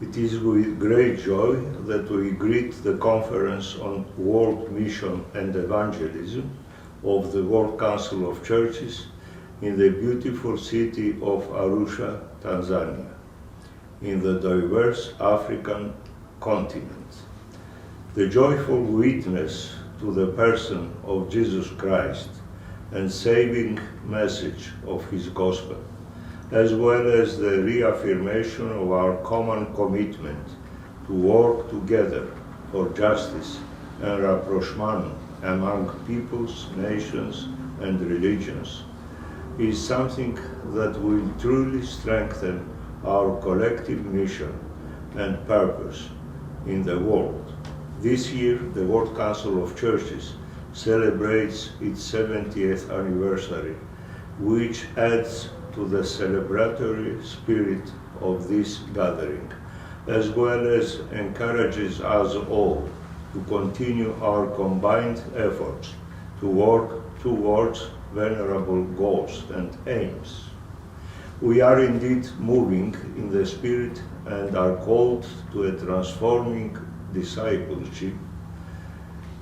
It is with great joy that we greet the Conference on World Mission and Evangelism of the World Council of Churches in the beautiful city of Arusha, Tanzania, in the diverse African continent. The joyful witness to the person of Jesus Christ and saving message of his gospel, as well as the reaffirmation of our common commitment to work together for justice and rapprochement among peoples, nations, and religions, is something that will truly strengthen our collective mission and purpose in the world. This year, the World Council of Churches celebrates its 70th anniversary, which adds to the celebratory spirit of this gathering, as well as encourages us all to continue our combined efforts to work towards venerable goals and aims. We are indeed moving in the Spirit and are called to a transforming discipleship,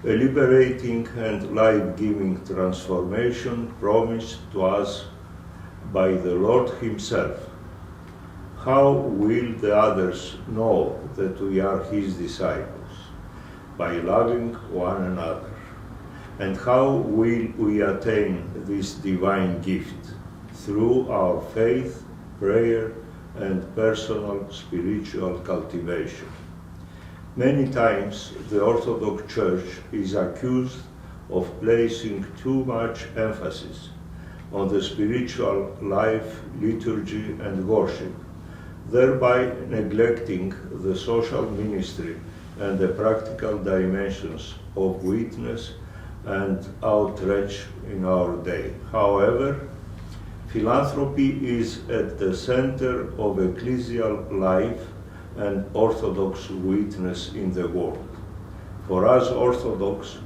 a liberating and life-giving transformation promised to us by the Lord Himself. How will the others know that we are His disciples? By loving one another. And how will we attain this divine gift? Through our faith, prayer, and personal spiritual cultivation. Many times the Orthodox Church is accused of placing too much emphasis on the spiritual life, liturgy, and worship, thereby neglecting the social ministry and the practical dimensions of witness and outreach in our day. However, philanthropy is at the center of ecclesial life and Orthodox witness in the world. For us Orthodox,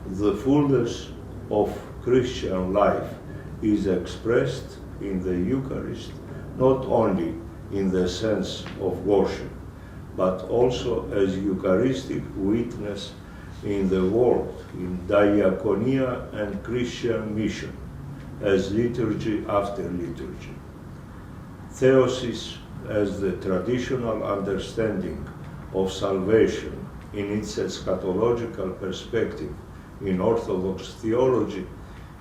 the fullness of Christian life is expressed in the Eucharist, not only in the sense of worship, but also as Eucharistic witness in the world, in diaconia and Christian mission, as liturgy after liturgy. Theosis, as the traditional understanding of salvation in its eschatological perspective in Orthodox theology,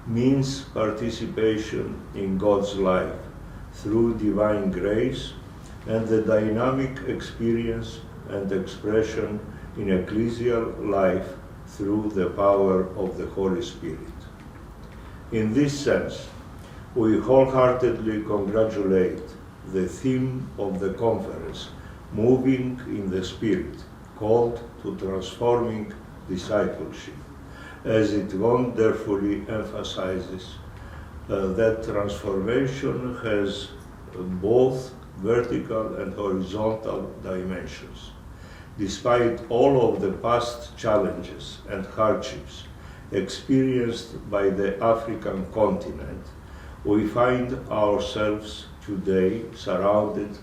means participation in God's life through divine grace and the dynamic experience and expression in ecclesial life through the power of the Holy Spirit. In this sense, we wholeheartedly congratulate the theme of the conference, Moving in the Spirit, called to Transforming Discipleship, as it wonderfully emphasizes that transformation has both vertical and horizontal dimensions. Despite all of the past challenges and hardships experienced by the African continent, we find ourselves today surrounded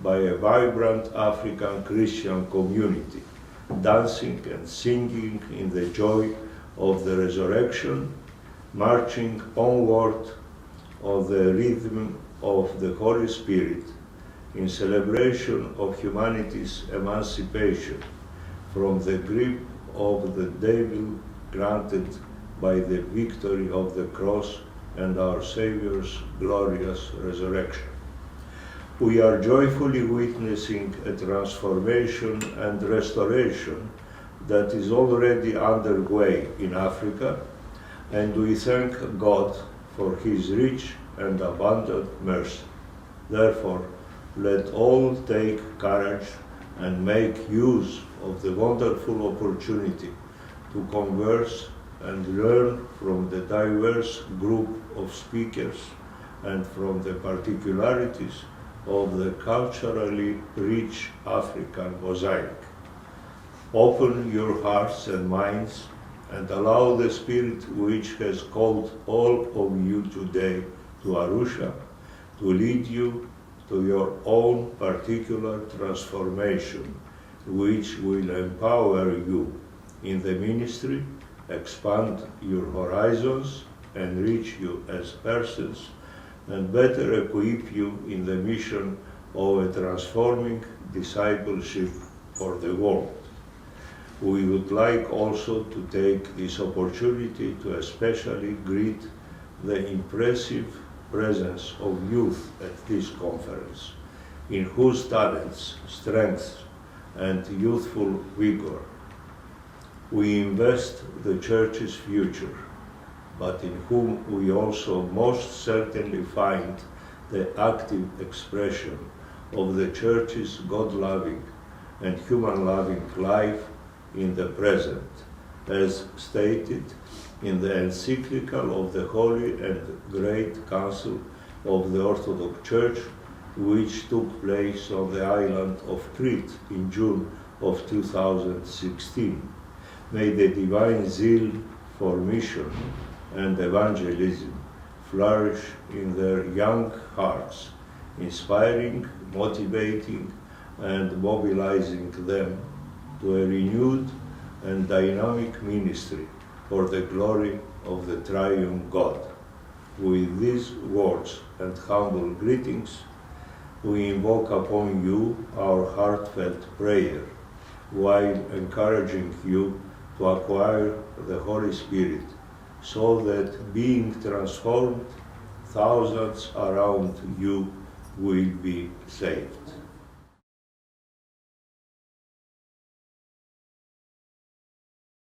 by a vibrant African Christian community, dancing and singing in the joy of the resurrection, marching onward on the rhythm of the Holy Spirit in celebration of humanity's emancipation from the grip of the devil granted by the victory of the cross and our Savior's glorious resurrection. We are joyfully witnessing a transformation and restoration that is already underway in Africa, and we thank God for His rich and abundant mercy. Therefore, let all take courage and make use of the wonderful opportunity to converse and learn from the diverse group of speakers and from the particularities of the culturally rich African mosaic. Open your hearts and minds and allow the Spirit which has called all of you today to Arusha to lead you to your own particular transformation, which will empower you in the ministry, expand your horizons, enrich you as persons, and better equip you in the mission of a transforming discipleship for the world. We would like also to take this opportunity to especially greet the impressive presence of youth at this conference, in whose talents, strengths, and youthful vigor we invest the Church's future, but in whom we also most certainly find the active expression of the Church's God-loving and human-loving life in the present, as stated in the encyclical of the Holy and Great Council of the Orthodox Church, which took place on the island of Crete in June of 2016. May the divine zeal for mission and evangelism flourish in their young hearts, inspiring, motivating, and mobilizing them to a renewed and dynamic ministry for the glory of the triune God. With these words and humble greetings, we invoke upon you our heartfelt prayer, while encouraging you to acquire the Holy Spirit, so that being transformed, thousands around you will be saved.